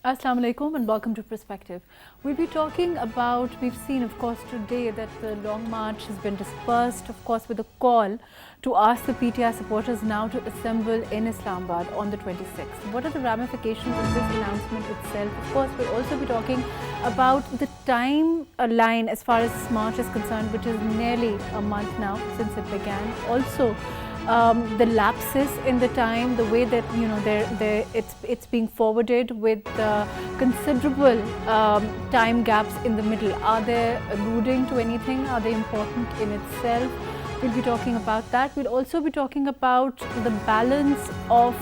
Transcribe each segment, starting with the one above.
Assalamu alaikum and welcome to Perspective. We'll be talking about, we've seen of course today that the long march has been dispersed, of course with a call to ask the PTI supporters now to assemble in Islamabad on the 26th. What are the ramifications of this announcement itself? Of course we'll also be talking about the timeline as far as this march is concerned, which is nearly a month now since it began. Also, the lapses in the time, the way that it's being forwarded with considerable time gaps in the middle. Are they alluding to anything? Are they important in itself? We'll be talking about that. We'll also be talking about the balance of,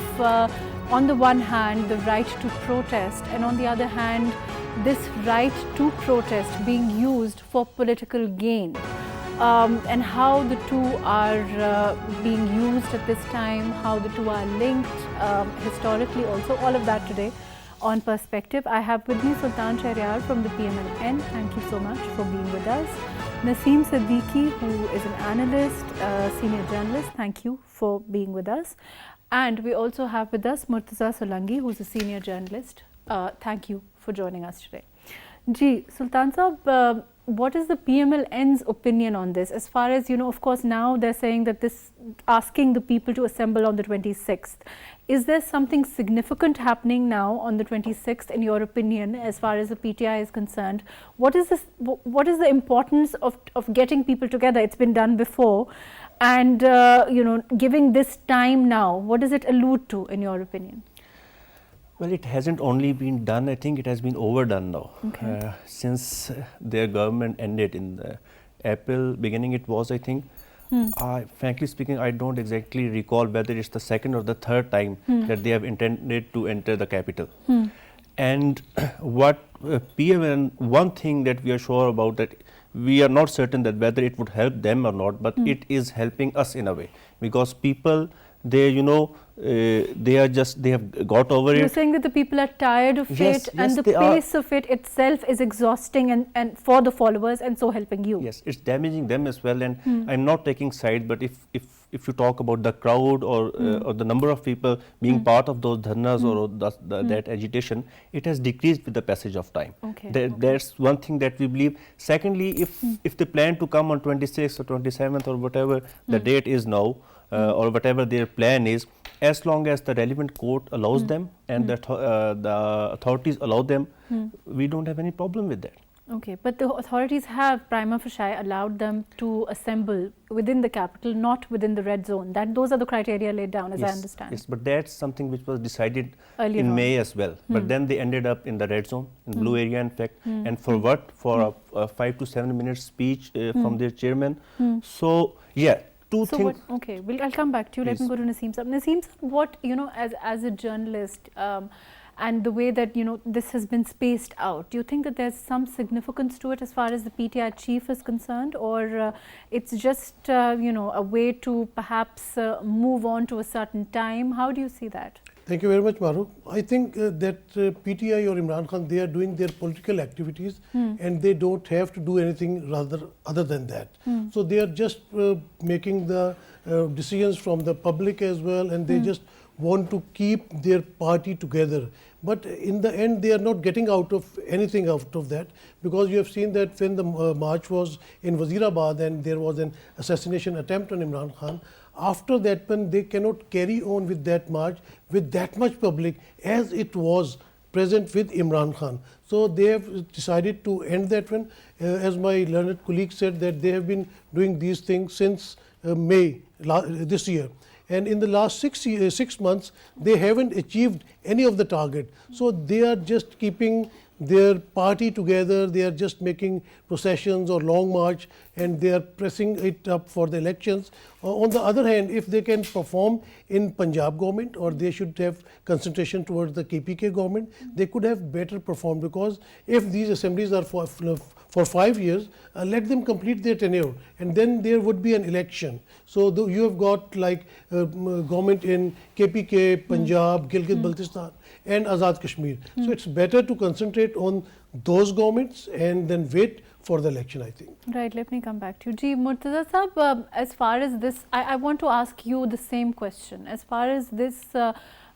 on the one hand, the right to protest, and on the other hand, this right to protest being used for political gain. And how the two are being used at this time, how the two are linked historically also, all of that today on Perspective. I have with me Sultan Shahryar from the PMLN. Thank you so much for being with us. Naseem Siddiqui, who is an analyst, senior journalist, thank you for being with us. And we also have with us Murtaza Solangi, who is a senior journalist. Thank you for joining us today. Ji, Sultan Sahab, what is the PMLN's opinion on this? As far as, of course, now they're saying that this, asking the people to assemble on the 26th. Is there something significant happening now on the 26th, in your opinion, as far as the PTI is concerned? What is this? What is the importance of getting people together? It's been done before. And, giving this time now, what does it allude to, in your opinion? Well, it hasn't only been done, I think it has been overdone now. Okay. Since their government ended in the April beginning, it was, I think. Frankly speaking, I don't exactly recall whether it's the second or the third time that they have intended to enter the capital. And what PMLN, one thing that we are sure about, that we are not certain that whether it would help them or not, but it is helping us in a way, because people, they they have got over it. You're saying that the people are tired of it, and the pace of it itself is exhausting and for the followers, and so helping you. Yes, it's damaging them as well. And I'm not taking side, but if you talk about the crowd or the number of people being part of those dharnas or that agitation, it has decreased with the passage of time. Okay. That's one thing that we believe. Secondly, if they plan to come on 26th or 27th or whatever the date is now, or whatever their plan is, as long as the relevant court allows them and the authorities allow them, we don't have any problem with that. Okay, but the authorities have prima facie allowed them to assemble within the capital, not within the red zone. Those are the criteria laid down, as I understand. Yes, but that's something which was decided earlier in on. May as well. But then they ended up in the red zone, in blue area in fact. And for what? For a 5 to 7 minute speech from their chairman. So, yeah. Okay, I'll come back to you. Let me go to Naseem Sahab. Naseem Sahab, what, as a journalist, and the way that, this has been spaced out, do you think that there's some significance to it as far as the PTI chief is concerned, or it's just, a way to perhaps move on to a certain time? How do you see that? Thank you very much, Mahrukh. I think that PTI or Imran Khan, they are doing their political activities and they don't have to do anything other than that. So they are just making the decisions from the public as well, and they just want to keep their party together. But in the end, they are not getting anything out of that, because you have seen that when the march was in Wazirabad and there was an assassination attempt on Imran Khan, after that one, they cannot carry on with that march with that much public as it was present with Imran Khan. So they have decided to end that one. As my learned colleague said, that they have been doing these things since May this year. And in the last 6 months, they haven't achieved any of the target. So they are just keeping their party together, they are just making processions or long march, and they are pressing it up for the elections. On the other hand, if they can perform in Punjab government, or they should have concentration towards the KPK government, they could have better performed, because if these assemblies are for 5 years, let them complete their tenure, and then there would be an election. So you have got like government in KPK, Punjab, Gilgit-Baltistan and Azad Kashmir. So it's better to concentrate on those governments and then wait for the election, I think. Right, let me come back to you. Ji, Murtaza Sahab, as far as this, I want to ask you the same question. As far as this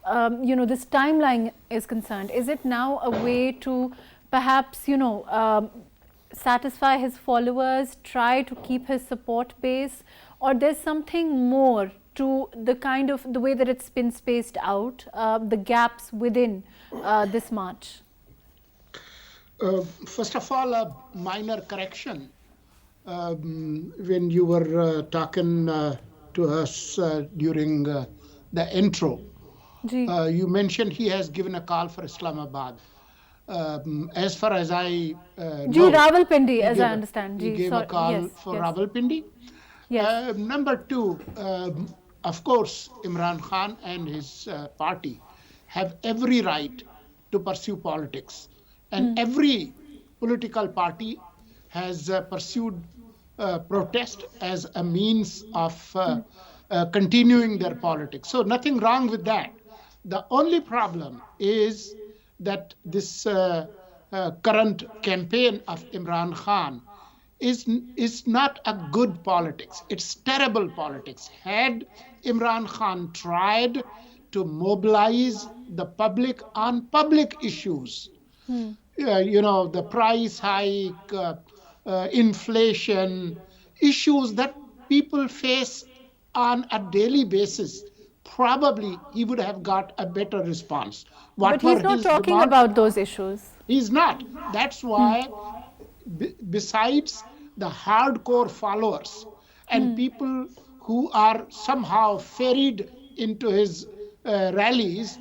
this timeline is concerned? Is it now a way to perhaps, satisfy his followers, try to keep his support base, or there's something more to the way that it's been spaced out, the gaps within this march? First of all, a minor correction. When you were talking to us during the intro, you mentioned he has given a call for Islamabad. As far as I know, Rawalpindi, as I understand. He gave a call for Rawalpindi. Yes. Number two, of course, Imran Khan and his party have every right to pursue politics. And every political party has pursued protest as a means of continuing their politics. So nothing wrong with that. The only problem is that this current campaign of Imran Khan is not a good politics. It's terrible politics. Had Imran Khan tried to mobilize the public on public issues, the price hike, inflation, issues that people face on a daily basis, probably he would have got a better response. But he's not talking about those issues. He's not. That's why, besides the hardcore followers and people who are somehow ferried into his rallies,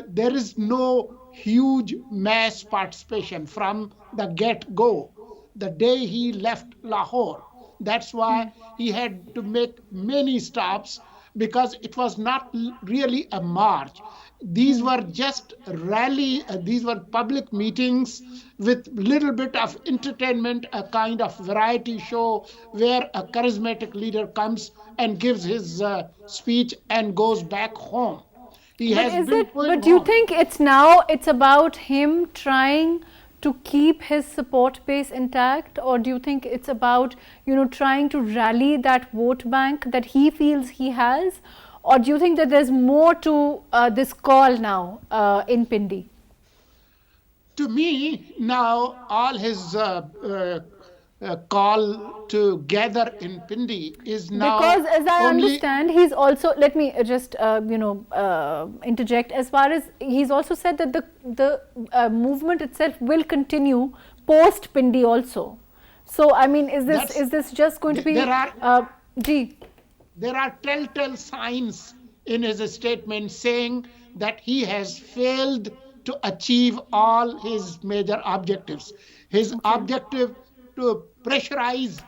there is no huge mass participation from the get-go. The day he left Lahore, that's why he had to make many stops, because it was not really a march. These were just these were public meetings with little bit of entertainment, a kind of variety show where a charismatic leader comes and gives his speech and goes back home. But do you think it's about him trying to keep his support base intact, or do you think it's about trying to rally that vote bank that he feels he has, or do you think that there's more to this call now in Pindi? To me, now all his call to gather in Pindi is now, because as I understand, he's also, let me just interject, as far as he's also said that the movement itself will continue post Pindi also. So I mean, is this just going to be there are telltale signs in his statement saying that he has failed to achieve all his major objectives. His objective to pressurize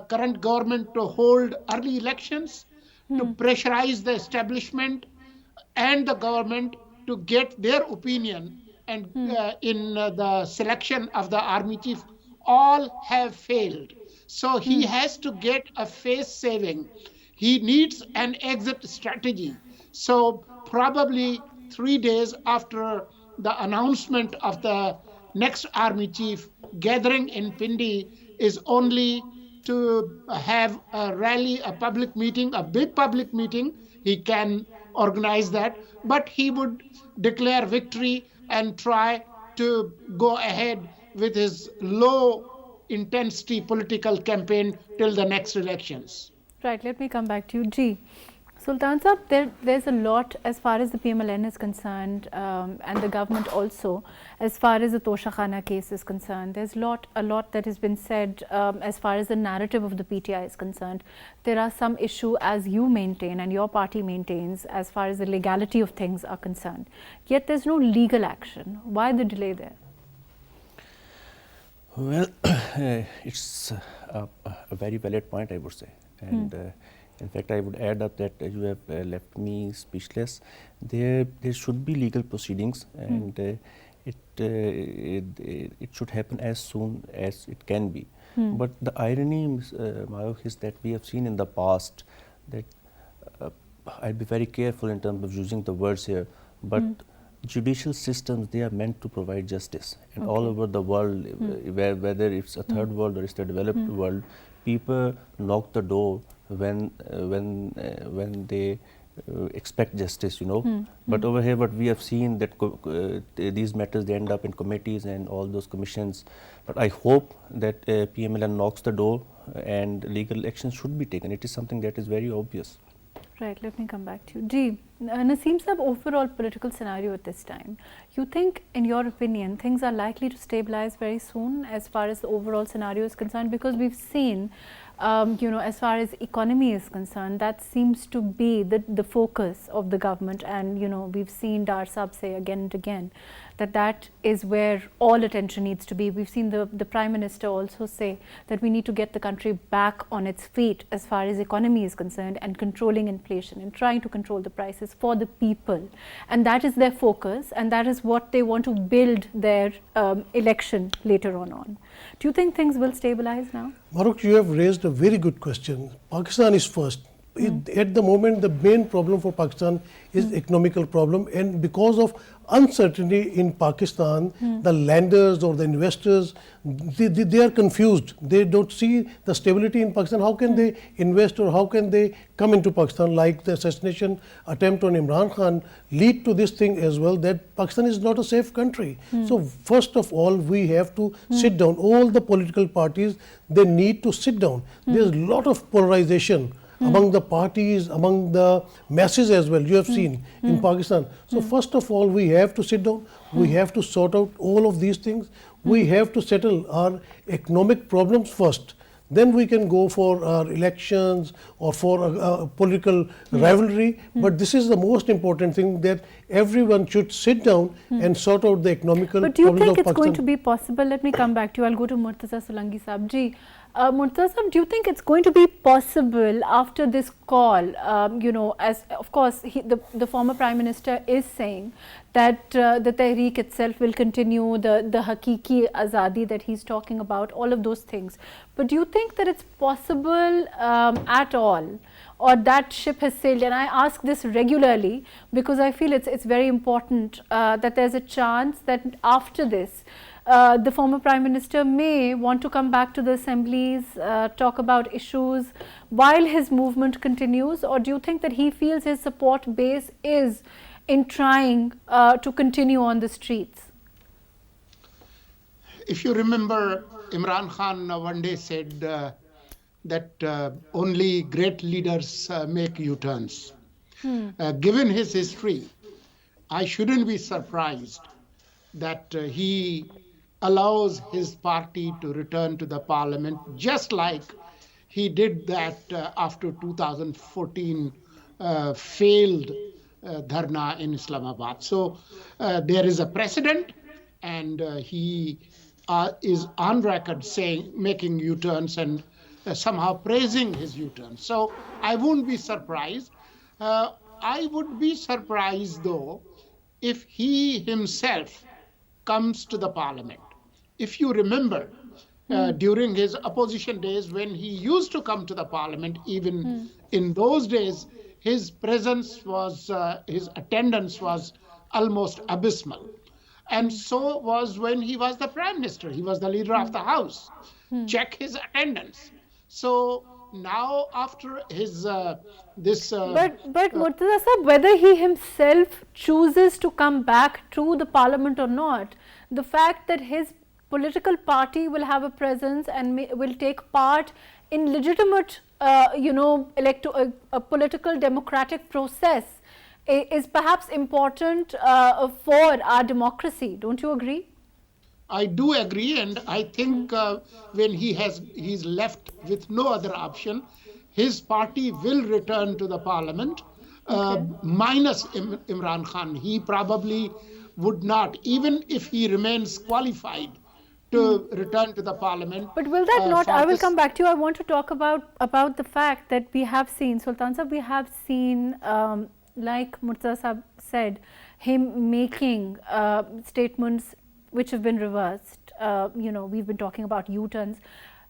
current government to hold early elections, to pressurize the establishment and the government to get their opinion, and in the selection of the army chief, all have failed. So he has to get a face saving. He needs an exit strategy. So probably 3 days after the announcement of the next army chief, gathering in Pindi is only to have a rally, a public meeting, a big public meeting. He can organize that, but he would declare victory and try to go ahead with his low intensity political campaign till the next elections. Right, let me come back to you. Ji, Sultan Sahab, there's a lot as far as the PMLN is concerned, and the government also, as far as the Tosha Khana case is concerned. There's a lot that has been said as far as the narrative of the PTI is concerned. There are some issue, as you maintain and your party maintains, as far as the legality of things are concerned. Yet there's no legal action. Why the delay there? Well, it's a very valid point, I would say. And in fact, I would add up that you have left me speechless. There should be legal proceedings, and it should happen as soon as it can be. But the irony, MAHRUKH, is that we have seen in the past that I'll be very careful in terms of using the words here, but judicial systems, they are meant to provide justice. And all over the world, whether it's a third world or it's the developed world, people knock the door when they expect justice, But over here, what we have seen that these matters, they end up in committees and all those commissions. But I hope that PMLN knocks the door and legal action should be taken. It is something that is very obvious. Right, let me come back to you. Ji, Naseem Saab, overall political scenario at this time, you think, in your opinion, things are likely to stabilize very soon as far as the overall scenario is concerned? Because we've seen, as far as economy is concerned, that seems to be the focus of the government, and we've seen Dahr Saab say again and again that is where all attention needs to be. We've seen the Prime Minister also say that we need to get the country back on its feet as far as economy is concerned, and controlling inflation and trying to control the prices for the people, and that is their focus, and that is what they want to build their election later on. Do you think things will stabilize now? MAHRUKH, you have raised a very good question. Pakistan is first. At the moment, the main problem for Pakistan is economical problem, and because of uncertainty in Pakistan, the lenders or the investors, they are confused. They don't see the stability in Pakistan. How can they invest, or how can they come into Pakistan? Like the assassination attempt on Imran Khan lead to this thing as well, that Pakistan is not a safe country. So first of all, we have to sit down. All the political parties, they need to sit down. There's a lot of polarization among the parties, among the masses as well, you have seen in Pakistan. So first of all, we have to sit down, we have to sort out all of these things, we have to settle our economic problems first. Then we can go for our elections or for a political rivalry. But this is the most important thing, that everyone should sit down and sort out the economical problems of Pakistan. But do you think it's going to be possible? Let me come back to you. I'll go to Murtaza Solanki Saab ji. Murtaza Saab, do you think it's going to be possible after this call, as of course the former Prime Minister is saying that the Tehreek itself will continue, the Hakiki Azadi that he's talking about, all of those things. But do you think that it's possible at all, or that ship has sailed? And I ask this regularly because I feel it's very important that there's a chance that after this, the former Prime Minister may want to come back to the assemblies, talk about issues while his movement continues, or do you think that he feels his support base is in trying to continue on the streets? If you remember, Imran Khan one day said that only great leaders make U-turns. Given his history, I shouldn't be surprised that he allows his party to return to the parliament, just like he did that after 2014 failed Dahrna in Islamabad. So there is a precedent, and he is on record saying, making U-turns and somehow praising his U-turns. So I wouldn't be surprised. I would be surprised, though, if he himself comes to the parliament. If you remember, during his opposition days, when he used to come to the parliament, even in those days, his presence was, his attendance was almost abysmal. And so was when he was the Prime Minister. He was the leader of the House. Check his attendance. So now after his but Murtaza Saab, whether he himself chooses to come back to the parliament or not, the fact that his political party will have a presence and will take part in legitimate, a political democratic process is perhaps important for our democracy. Don't you agree? I do agree, and I think when he's left with no other option, his party will return to the parliament, minus Imran Khan. He probably would not, even if he remains qualified to return to the parliament. But will that not, I will come back to you. I want to talk about the fact that we have seen, Sultan Saab, we have seen, like Murtaza Saab said, him making statements which have been reversed. We've been talking about U-turns.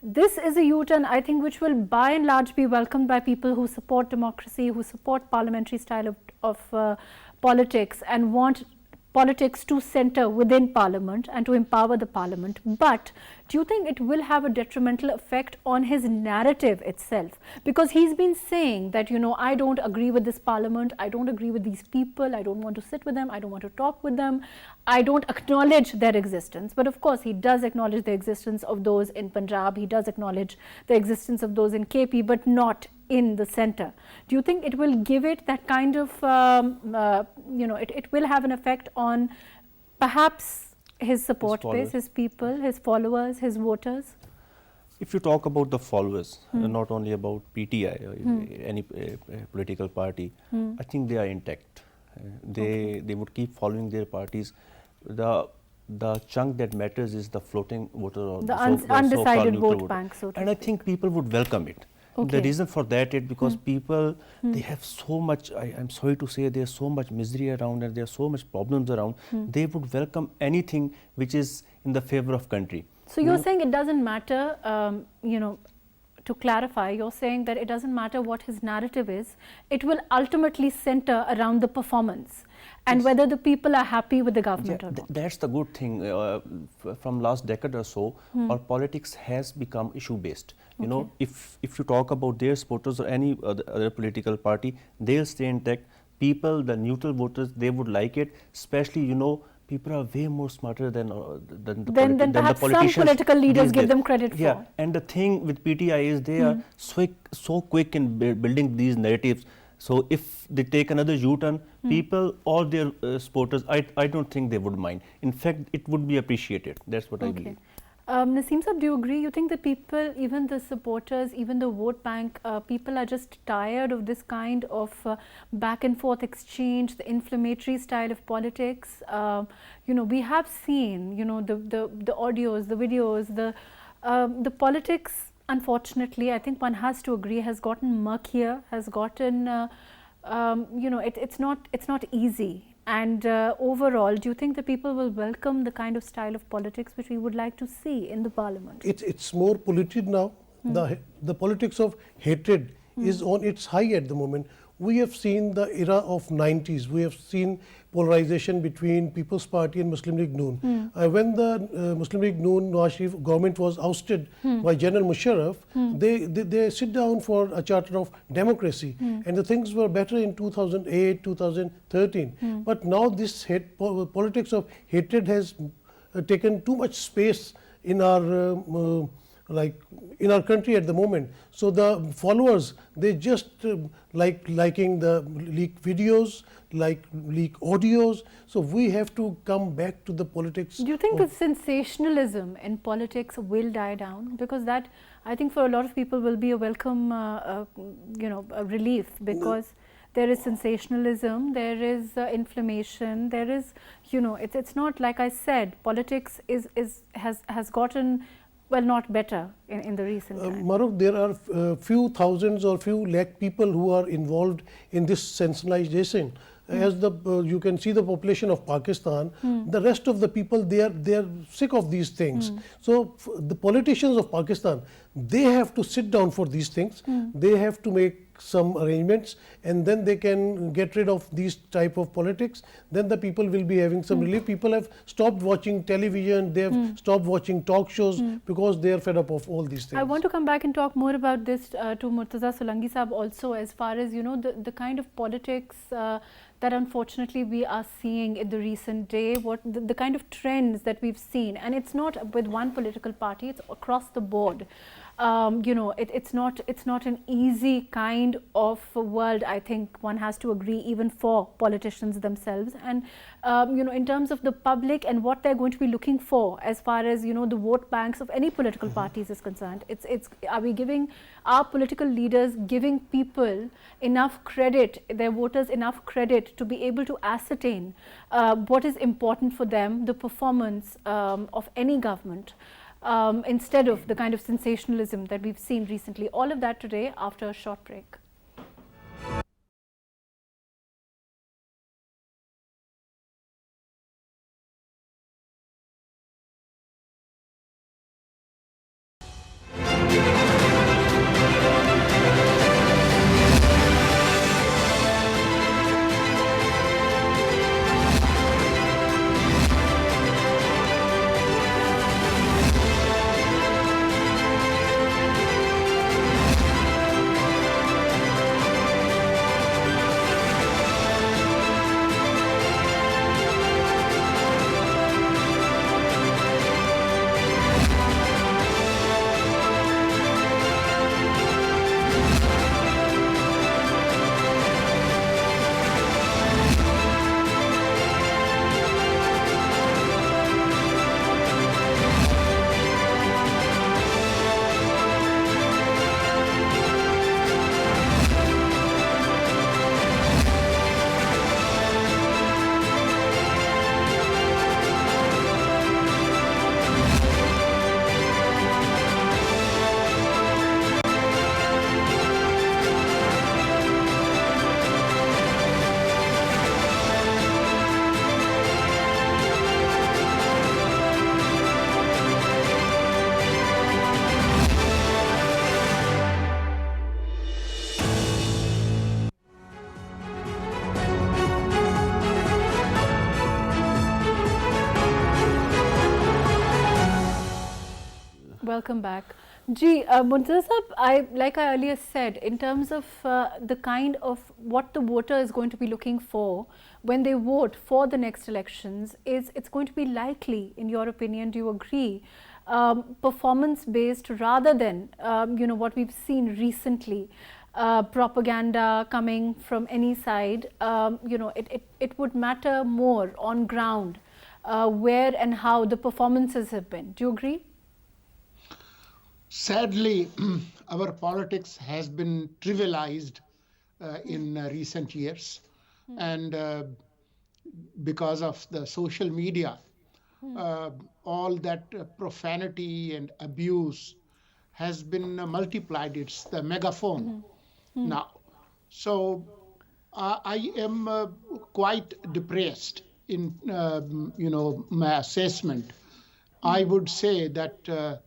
This is a U-turn, I think, which will by and large be welcomed by people who support democracy, who support parliamentary style of politics, and want politics to center within Parliament and to empower the Parliament. But do you think it will have a detrimental effect on his narrative itself? Because he's been saying that, you know, I don't agree with this Parliament, I don't agree with these people, I don't want to sit with them, I don't want to talk with them, I don't acknowledge their existence. But of course, he does acknowledge the existence of those in Punjab, he does acknowledge the existence of those in KP, but not in the center. Do you think it will give it that kind of, you know, it will have an effect on perhaps his support base, his people, his followers, his voters? If you talk about the followers, not only about PTI or any political party, I think they are intact. They would keep following their parties. The chunk that matters is the floating voter or the undecided vote bank, so to and I think people would welcome it. The reason for that is because people, they have so much, I'm sorry to say, there's so much misery around and there's so much problems around. They would welcome anything which is in the favor of country. So you're saying it doesn't matter, you know, to clarify, you're saying that it doesn't matter what his narrative is, it will ultimately center around the performance and whether the people are happy with the government or not. That's the good thing. From last decade or so, our politics has become issue-based. You know, if you talk about their supporters or any other political party, they'll stay intact. People, the neutral voters, they would like it, especially, you know, people are way more smarter than perhaps some political leaders give them credit for. Yeah, and the thing with PTI is they are so quick in building these narratives. So if they take another U-turn, people or their supporters, I don't think they would mind. In fact, it would be appreciated. That's what I believe. Naseem Saab, do you agree? You think the people, even the supporters, even the vote bank, people are just tired of this kind of back and forth exchange, the inflammatory style of politics? You know, we have seen, you know, the audios, the videos, the politics, unfortunately, I think one has to agree, has gotten murkier, has gotten, you know, it's not easy. And overall, do you think the people will welcome the kind of style of politics which we would like to see in the Parliament? It's more polluted now. The politics of hatred is on its high at the moment. We have seen the era of 90s. We have seen polarization between People's Party and Muslim League Noon. When the Muslim League Noon Nawaz Sharif government was ousted by General Musharraf, they sit down for a charter of democracy, and the things were better in 2008, 2013. But now this politics of hatred has taken too much space in our in our country at the moment. So the followers, they just liking the leaked videos, leak audios. So we have to come back to the politics. Do you think the sensationalism in politics will die down? Because that, I think, for a lot of people will be a welcome, you know, a relief, because there is sensationalism, there is inflammation, there is, you know, it's not, like I said, politics has gotten, well, not better in the recent times. MAHRUKH, there are few thousands or few lakh people who are involved in this sensationalization. As you can see the population of Pakistan, the rest of the people, they are sick of these things. So the politicians of Pakistan, they have to sit down for these things. They have to make some arrangements, and then they can get rid of these type of politics. Then the people will be having some relief. People have stopped watching television, they have stopped watching talk shows because they are fed up of all these things. I want to come back and talk more about this to Murtaza Solanki Sahab also, as far as, you know, the kind of politics that unfortunately we are seeing in the recent day, what the kind of trends that we've seen, and it's not with one political party, it's across the board. You know, it's not an easy kind of world, I think one has to agree, even for politicians themselves. And you know, in terms of the public and what they're going to be looking for as far as, you know, the vote banks of any political parties is concerned, are we giving our political leaders, giving people enough credit, their voters enough credit to be able to ascertain what is important for them, the performance of any government, instead of the kind of sensationalism that we've seen recently? All of that today after a short break. Welcome back. Ji, Muntaza Sahab, like I earlier said, in terms of the kind of what the voter is going to be looking for when they vote for the next elections, is it's going to be likely, in your opinion, do you agree, performance-based rather than, what we've seen recently, propaganda coming from any side, it would matter more on ground where and how the performances have been. Do you agree? Sadly, our politics has been trivialized in recent years. And because of the social media, all that profanity and abuse has been multiplied. It's the megaphone now. So I am quite depressed in my assessment. I would say that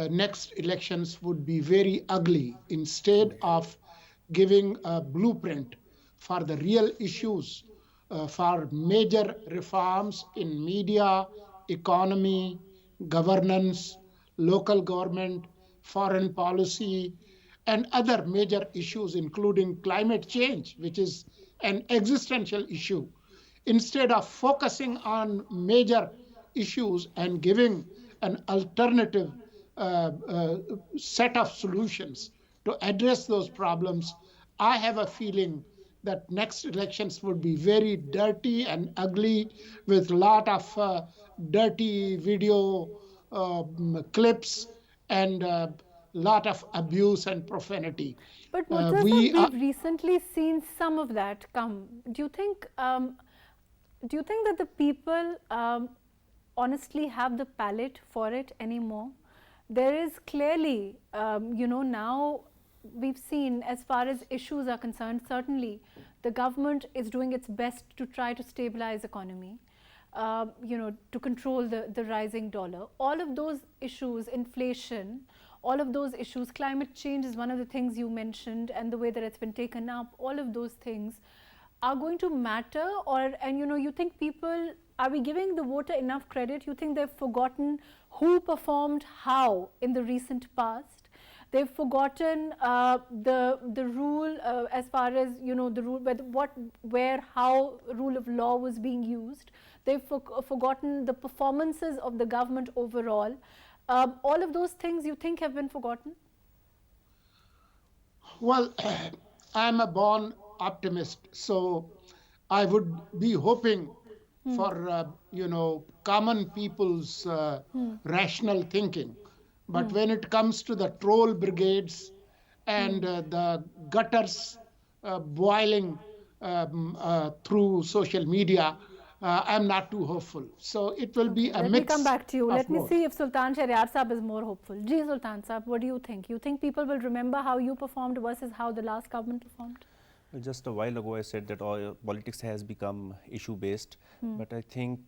next elections would be very ugly. Instead of giving a blueprint for the real issues, for major reforms in media, economy, governance, local government, foreign policy, and other major issues, including climate change, which is an existential issue. Instead of focusing on major issues and giving an alternative set of solutions to address those problems, I have a feeling that next elections would be very dirty and ugly, with a lot of dirty video clips and a lot of abuse and profanity. But Murtaza, we've recently seen some of that come. Do you think that the people honestly have the palate for it anymore? There is clearly, now we've seen, as far as issues are concerned, certainly the government is doing its best to try to stabilize economy, to control the rising dollar. All of those issues, inflation, all of those issues, climate change is one of the things you mentioned, and the way that it's been taken up, all of those things are going to matter. You think people, are we giving the voter enough credit? You think they've forgotten who performed how in the recent past? They've forgotten the rule as far as, the rule, where, how rule of law was being used. They've forgotten the performances of the government overall. All of those things you think have been forgotten? Well, I'm a born optimist, so I would be hoping for common people's rational thinking. But when it comes to the troll brigades and the gutters boiling through social media, I'm not too hopeful. So it will be a mix. Let me come back to you. Let me both. see if Sultan Shahryar Saab is more hopeful. Ji Sultan Saab, what do you think? You think people will remember how you performed versus how the last government performed? Just a while ago I said that politics has become issue-based, but I think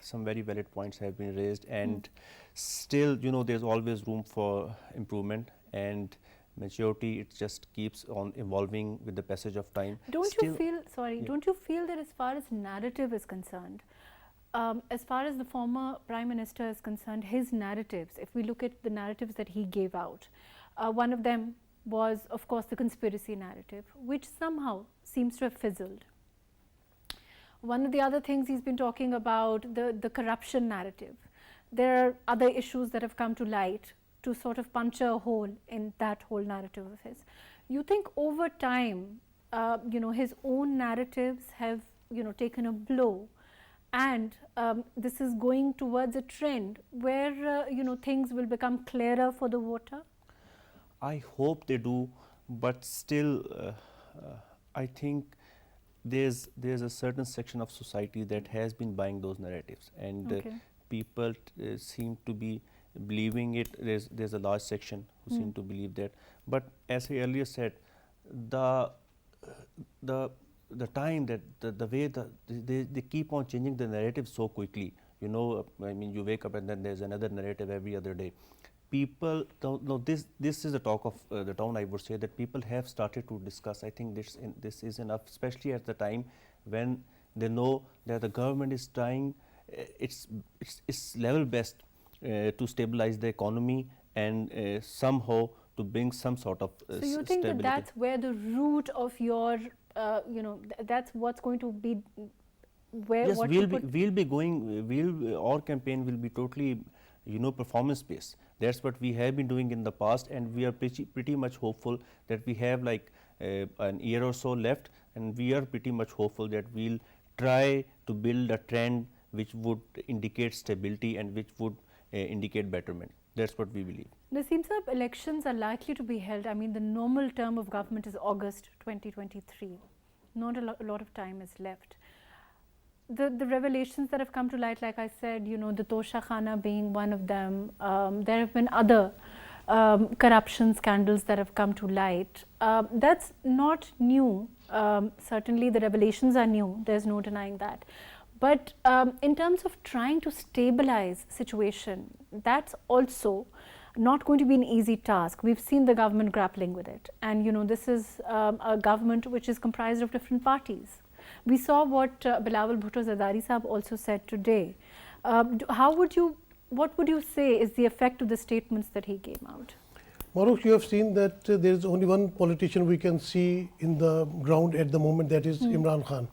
some very valid points have been raised, and still, there's always room for improvement, and majority, it just keeps on evolving with the passage of time. Don't you feel that as far as narrative is concerned, as far as the former Prime Minister is concerned, his narratives, if we look at the narratives that he gave out, one of them was, of course, the conspiracy narrative, which somehow seems to have fizzled. One of the other things he's been talking about, the corruption narrative. There are other issues that have come to light to sort of puncture a hole in that whole narrative of his. You think over time, his own narratives have, taken a blow, and this is going towards a trend where, things will become clearer for the voter? I hope they do, but still, I think there's a certain section of society that has been buying those narratives, and people seem to be believing it. There's a large section who seem to believe that. But as I earlier said, the time that the way they keep on changing the narrative so quickly. I mean, you wake up and then there's another narrative every other day. People don't know this is the talk of the town. I would say that people have started to discuss. I think this is enough, especially at the time when they know that the government is trying its level best to stabilize the economy and somehow to bring some sort of So you think stability. that that's where the root of your, that's what's going to be where Yes, what we'll be going. Our campaign will be totally, performance based. That's what we have been doing in the past, and we are pretty much hopeful that we have like an year or so left, and we are pretty much hopeful that we'll try to build a trend which would indicate stability and which would indicate betterment. That's what we believe. Naseem Saab, elections are likely to be held. I mean, the normal term of government is August 2023. Not a lot of time is left. The revelations that have come to light, like I said, the Tosha Khana being one of them, there have been other corruption scandals that have come to light. That's not new. Certainly the revelations are new, there's no denying that. But in terms of trying to stabilize situation, that's also not going to be an easy task. We've seen the government grappling with it, and this is a government which is comprised of different parties. We saw what Bilawal Bhutto Zardari Sahab also said today. What would you say is the effect of the statements that he came out? MAHRUKH, you have seen that there is only one politician we can see in the ground at the moment, that is Imran Khan.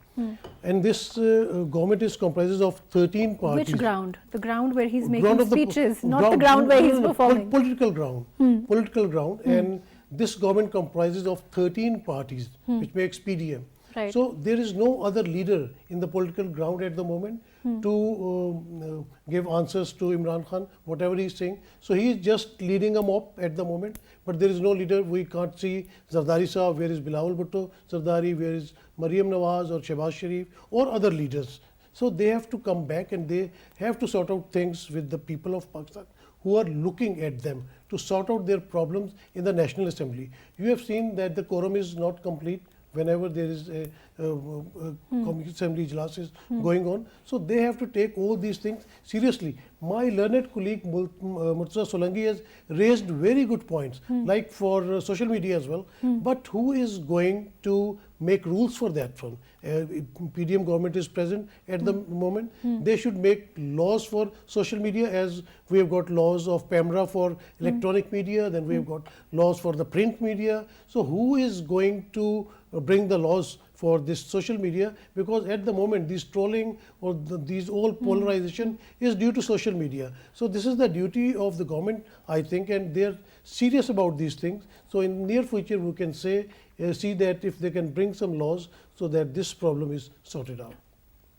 And this government is comprises of 13 parties. Which ground? The ground where he's making speeches, not the ground where he's performing. Political ground. Political ground. And this government comprises of 13 parties, which makes PDM. Right. So there is no other leader in the political ground at the moment to give answers to Imran Khan, whatever he is saying. So he is just leading a mob at the moment, but there is no leader. We can't see Zardari Sahab, where is Bilawal Bhutto Zardari, where is Maryam Nawaz or Shehbaz Sharif or other leaders. So they have to come back and they have to sort out things with the people of Pakistan who are looking at them to sort out their problems in the National Assembly. You have seen that the quorum is not complete whenever there is a assembly ijlas is going on. So they have to take all these things seriously. My learned colleague Murtaza Solanki has raised very good points, like for social media as well. But who is going to make rules for that one? PDM government is present at the moment. They should make laws for social media, as we have got laws of PAMRA for electronic media, then we have got laws for the print media. So who is going to bring the laws for this social media? Because at the moment this trolling or these all polarization is due to social media. So this is the duty of the government, I think, and they are serious about these things. So in near future we can say see that if they can bring some laws so that this problem is sorted out.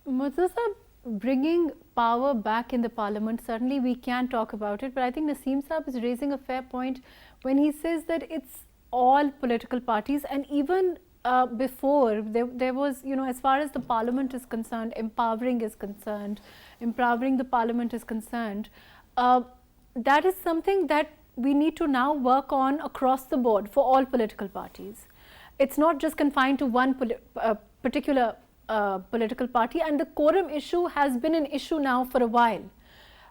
Murtaza, bringing power back in the parliament, certainly we can talk about it, but I think Naseem Saab is raising a fair point when he says that it's all political parties, and even before there was, as far as the parliament is concerned, empowering the parliament is concerned, that is something that we need to now work on across the board for all political parties. It's not just confined to one particular political party, and the quorum issue has been an issue now for a while.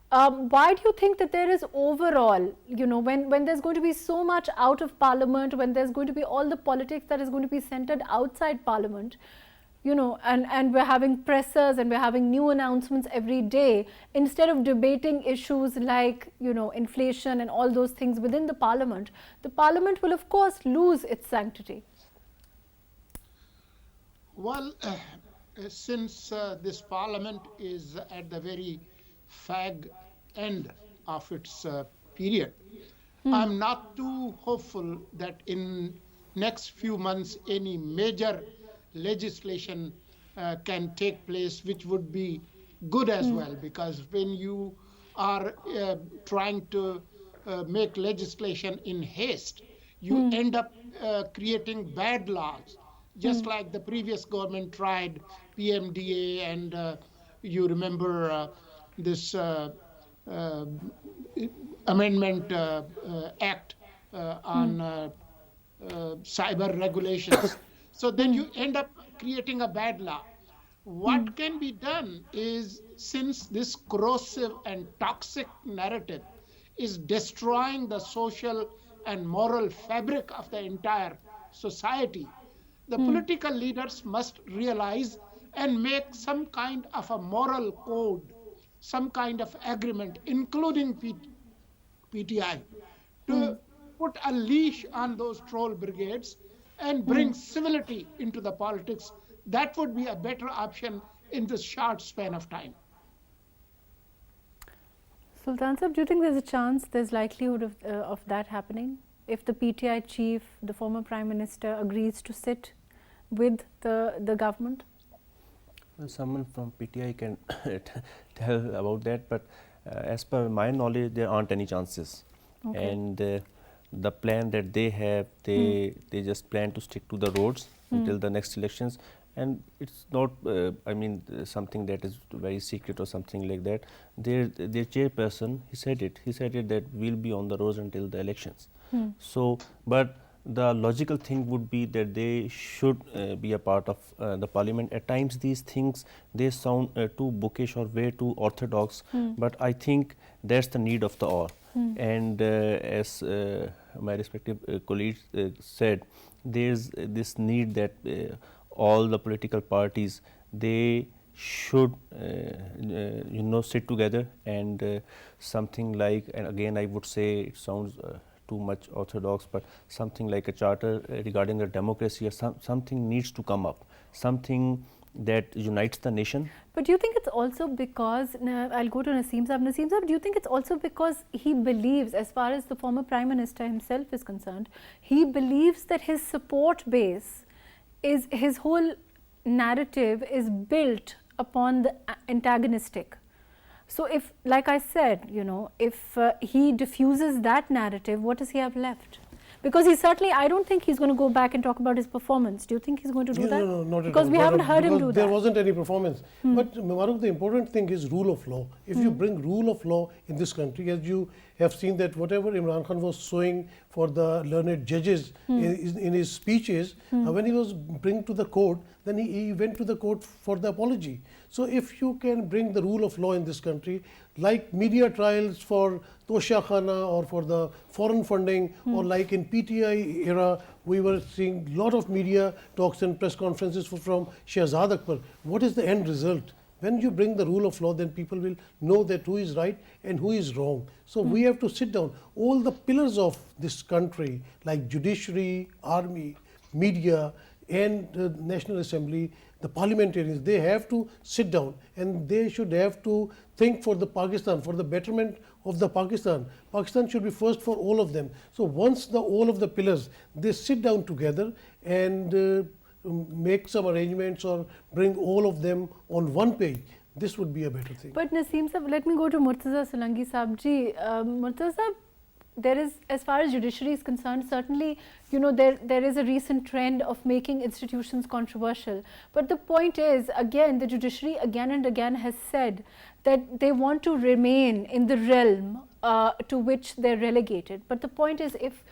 Why do you think that there is overall, when there's going to be so much out of parliament, when there's going to be all the politics that is going to be centered outside parliament, and we're having pressers and we're having new announcements every day, instead of debating issues like, inflation and all those things within the parliament will of course lose its sanctity. Well, since this parliament is at the very fag end of its period, I'm not too hopeful that in next few months any major legislation can take place, which would be good as well, because when you are trying to make legislation in haste, you end up creating bad laws, just like the previous government tried PMDA, and you remember this amendment act on cyber regulations. So then you end up creating a bad law. What can be done is, since this corrosive and toxic narrative is destroying the social and moral fabric of the entire society, the political leaders must realize and make some kind of a moral code, some kind of agreement, including PTI, to put a leash on those troll brigades and bring civility into the politics. That would be a better option in this short span of time. Sultan Sahib, do you think there's a chance, there's likelihood of that happening? If the PTI chief, the former Prime Minister, agrees to sit with the government? Well, someone from PTI can tell about that, but as per my knowledge, there aren't any chances. Okay. And the plan that they have, they just plan to stick to the roads until the next elections. And it's not, I mean, something that is very secret or something like that. Their chairperson, he said it that we'll be on the roads until the elections. So, but the logical thing would be that they should be a part of the parliament. At times these things, they sound too bookish or way too orthodox, but I think that's the need of the hour. And as my respective colleagues said, there's this need that all the political parties, they should sit together and something like, and again I would say it sounds too much orthodox, but something like a charter regarding the democracy or something needs to come up, something that unites the nation. But do you think it's also because, I'll go to Naseem Saab. Naseem Saab, do you think it's also because he believes, as far as the former Prime Minister himself is concerned, he believes that his support base is, his whole narrative is built upon the antagonistic. So if, like I said, if he diffuses that narrative, what does he have left? Because he certainly, I don't think he's going to go back and talk about his performance. Do you think he's going to do that? No, not at all. Because we haven't heard him do that. There wasn't any performance. But MAHRUKH, the important thing is rule of law. If you bring rule of law in this country, as you have seen that whatever Imran Khan was showing for the learned judges in his speeches, when he was bring to the court, then he went to the court for the apology. So if you can bring the rule of law in this country, like media trials for Tosha Khana or for the foreign funding, or like in PTI era, we were seeing a lot of media talks and press conferences from Shahzad Akbar. What is the end result? When you bring the rule of law, then people will know that who is right and who is wrong. So we have to sit down. All the pillars of this country, like judiciary, army, media, and the National Assembly, the parliamentarians, they have to sit down and they should have to think for the Pakistan, for the betterment of the Pakistan. Pakistan should be first for all of them. So once all of the pillars, they sit down together and make some arrangements or bring all of them on one page, this would be a better thing. But Naseem Saab, let me go to Murtaza Solanki Saab ji. Murtaza Saab, there is, as far as judiciary is concerned, certainly, there is a recent trend of making institutions controversial. But the point is, again, the judiciary again and again has said that they want to remain in the realm to which they're relegated. But the point is, if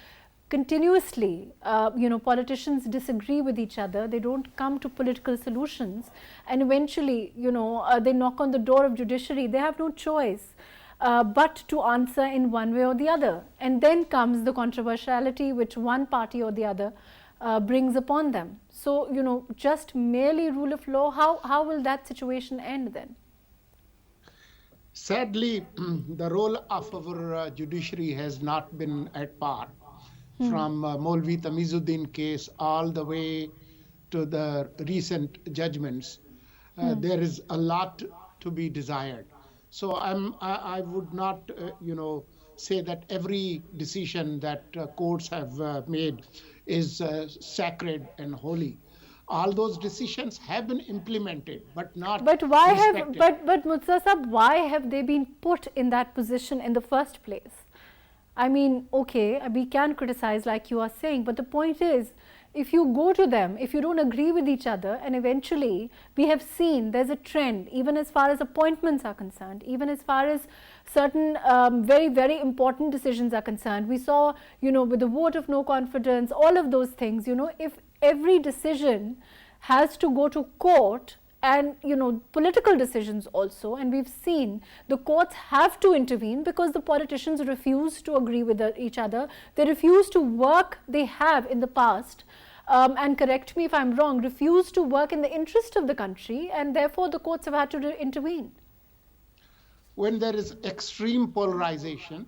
continuously, politicians disagree with each other, they don't come to political solutions, and eventually, they knock on the door of judiciary, they have no choice but to answer in one way or the other. And then comes the controversiality which one party or the other brings upon them. So, just merely rule of law, how will that situation end then? Sadly, the role of our judiciary has not been at par. From Maulvi Tamizuddin case all the way to the recent judgments, there is a lot to be desired. So I would not, say that every decision that courts have made is sacred and holy. All those decisions have been implemented, but not. But why respected. But Murtaza Saab, why have they been put in that position in the first place? I mean, okay, we can criticize like you are saying, but the point is, if you go to them, if you don't agree with each other, and eventually we have seen there's a trend, even as far as appointments are concerned, even as far as certain very, very important decisions are concerned. We saw, with the vote of no confidence, all of those things, if every decision has to go to court, and political decisions also, and we've seen the courts have to intervene because the politicians refuse to agree with each other. They refuse to work, they have in the past, and correct me if I'm wrong, refuse to work in the interest of the country, and therefore the courts have had to intervene. When there is extreme polarization,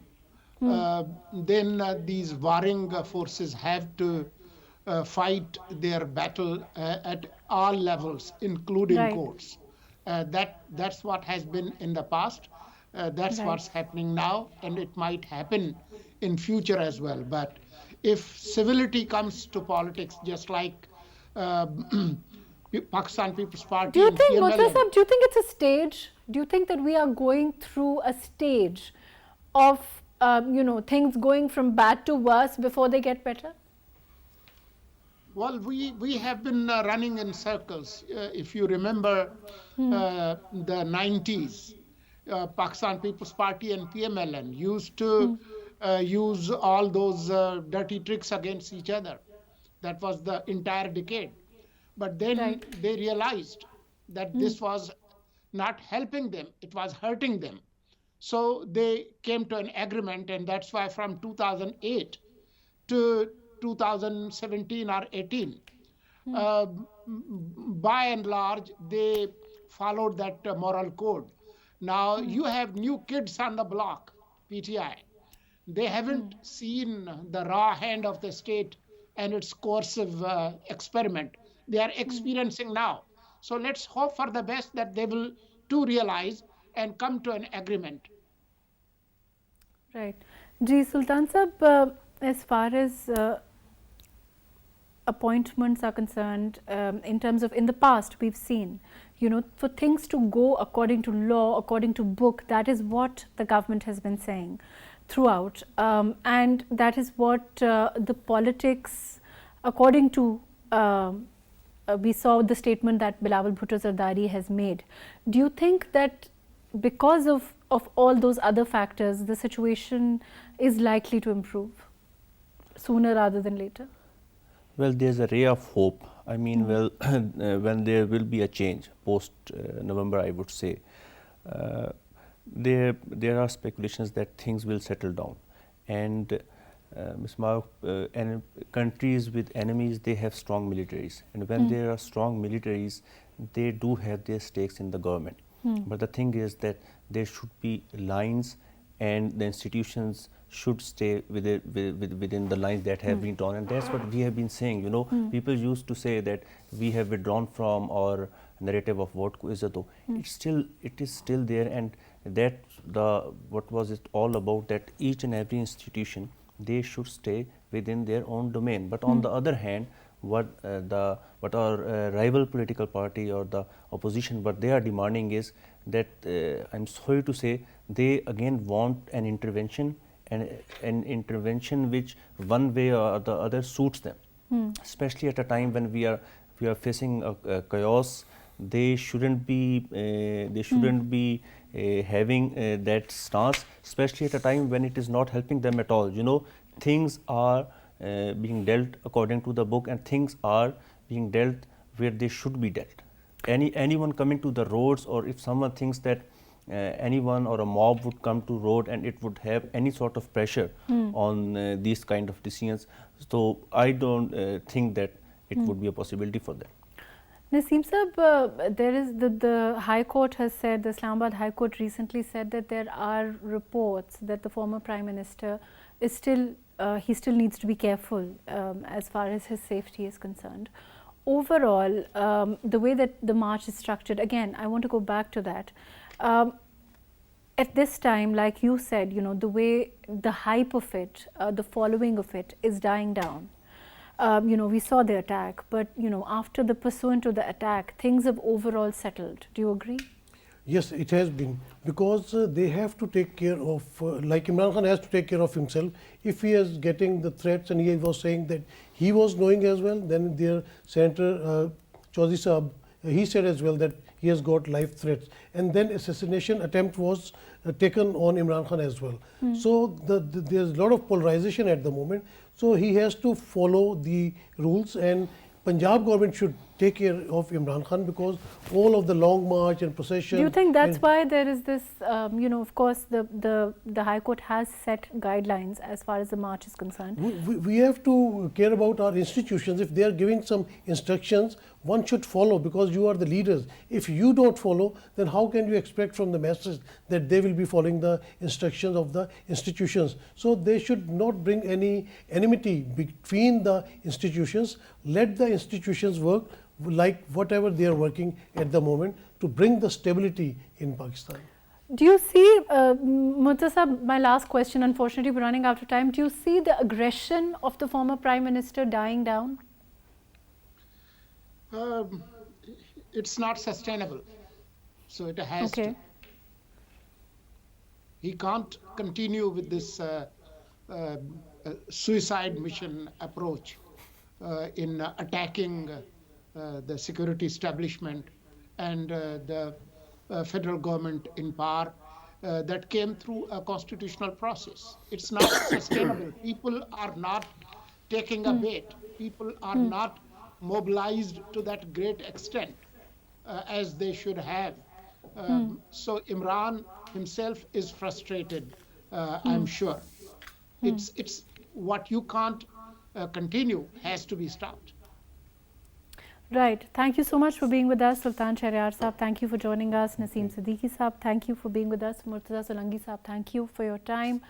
then these warring forces have to fight their battle at all levels, including Right. courts. That's what has been in the past. That's Right. what's happening now, and it might happen in future as well. But if civility comes to politics, just like uh, Pakistan People's Do Party you and think, Murtaza PMLN. Sahab, do you think it's a stage? Do you think that we are going through a stage of, things going from bad to worse before they get better? Well, we have been running in circles. If you remember the 90s, Pakistan People's Party and PMLN used to use all those dirty tricks against each other. That was the entire decade. But then Right. they realized that this was not helping them, it was hurting them. So they came to an agreement, and that's why from 2008 to 2017 or 18, by and large, they followed that moral code. Now you have new kids on the block, PTI. They haven't seen the raw hand of the state and its coercive experiment. They are experiencing now. So let's hope for the best that they will too realize and come to an agreement. Right. Ji Sultan Sahab, as far as appointments are concerned, in terms of in the past we've seen, for things to go according to law, according to book, that is what the government has been saying throughout, and that is what the politics, according to we saw the statement that Bilawal Bhutto Zardari has made. Do you think that because of all those other factors, the situation is likely to improve sooner rather than later? Well, there's a ray of hope. I mean, well, when there will be a change post November, I would say, there are speculations that things will settle down. And Ms. MAHRUKH, and countries with enemies, they have strong militaries. And when there are strong militaries, they do have their stakes in the government. But the thing is that there should be lines, and the institutions should stay within the lines that have been drawn, and that's what we have been saying. People used to say that we have withdrawn from our narrative of vote ko izzato. It is still there, and that what was it all about, that each and every institution, they should stay within their own domain. But on the other hand, what our rival political party or the opposition, what they are demanding is that, I'm sorry to say, they again want an intervention, and an intervention which one way or the other suits them, especially at a time when we are facing a chaos. They shouldn't be having that stance, especially at a time when it is not helping them at all. Things are being dealt according to the book, and things are being dealt where they should be dealt. Anyone coming to the roads, or if someone thinks that anyone or a mob would come to road and it would have any sort of pressure on these kind of decisions, so I don't think that it would be a possibility for them. Naseem Sahab, there is the High Court has said, the Islamabad High Court recently said that there are reports that the former Prime Minister is still, he still needs to be careful as far as his safety is concerned. Overall, the way that the march is structured, again, I want to go back to that. At this time, like you said, the way the hype of it, the following of it is dying down. We saw the attack, but after the pursuant to the attack, things have overall settled. Do you agree? Yes, it has been, because they have to take care of, like Imran Khan has to take care of himself. If he is getting the threats, and he was saying that he was knowing as well, then their Senator Chaudhry Sahab, he said as well that he has got life threats, and then assassination attempt was taken on Imran Khan as well. So there's a lot of polarization at the moment. So he has to follow the rules, and Punjab government should take care of Imran Khan, because all of the long march and procession. Do you think that's why there is this, you know, of course the High Court has set guidelines as far as the march is concerned? We have to care about our institutions. If they are giving some instructions, one should follow, because you are the leaders. If you don't follow, then how can you expect from the masses that they will be following the instructions of the institutions? So they should not bring any enmity between the institutions. Let the institutions work like whatever they are working at the moment to bring the stability in Pakistan. Do you see, Murtaza Sahab, my last question, unfortunately we're running out of time, do you see the aggression of the former Prime Minister dying down? It's not sustainable, so it has to. He can't continue with this suicide mission approach in attacking the security establishment and the federal government in power that came through a constitutional process. It's not sustainable. People are not taking a bait. People are not mobilized to that great extent as they should have. So Imran himself is frustrated, I'm sure. It's what you can't continue has to be stopped. Right. Thank you so much for being with us, Sultan Shahryar Sahab. Thank you for joining us. Naseem Siddiqui Sahab, thank you for being with us. Murtaza Solanki Sahab, thank you for your time.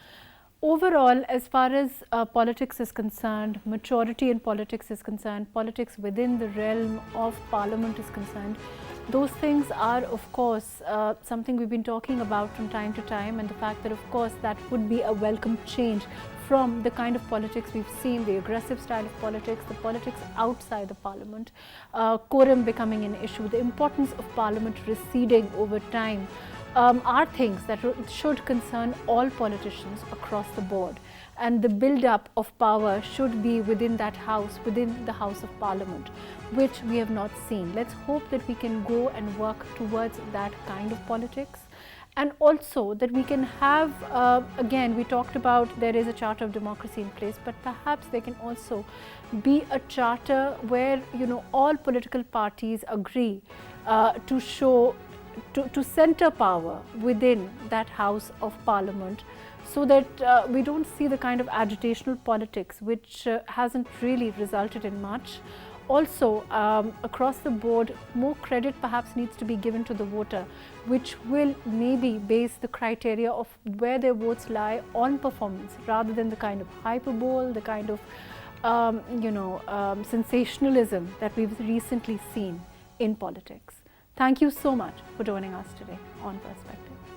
Overall, as far as politics is concerned, maturity in politics is concerned, politics within the realm of Parliament is concerned, those things are, of course, something we've been talking about from time to time, and the fact that, of course, that would be a welcome change from the kind of politics we've seen, the aggressive style of politics, the politics outside the Parliament, quorum becoming an issue, the importance of Parliament receding over time, are things that should concern all politicians across the board. And the build-up of power should be within that house, within the House of Parliament, which we have not seen. Let's hope that we can go and work towards that kind of politics. And also that we can have, again, we talked about there is a charter of democracy in place, but perhaps there can also be a charter where, you know, all political parties agree to show, to center power within that House of Parliament, so that we don't see the kind of agitational politics which hasn't really resulted in much. Also, across the board, more credit perhaps needs to be given to the voter, which will maybe base the criteria of where their votes lie on performance, rather than the kind of hyperbole, the kind of sensationalism that we've recently seen in politics. Thank you so much for joining us today on Perspective.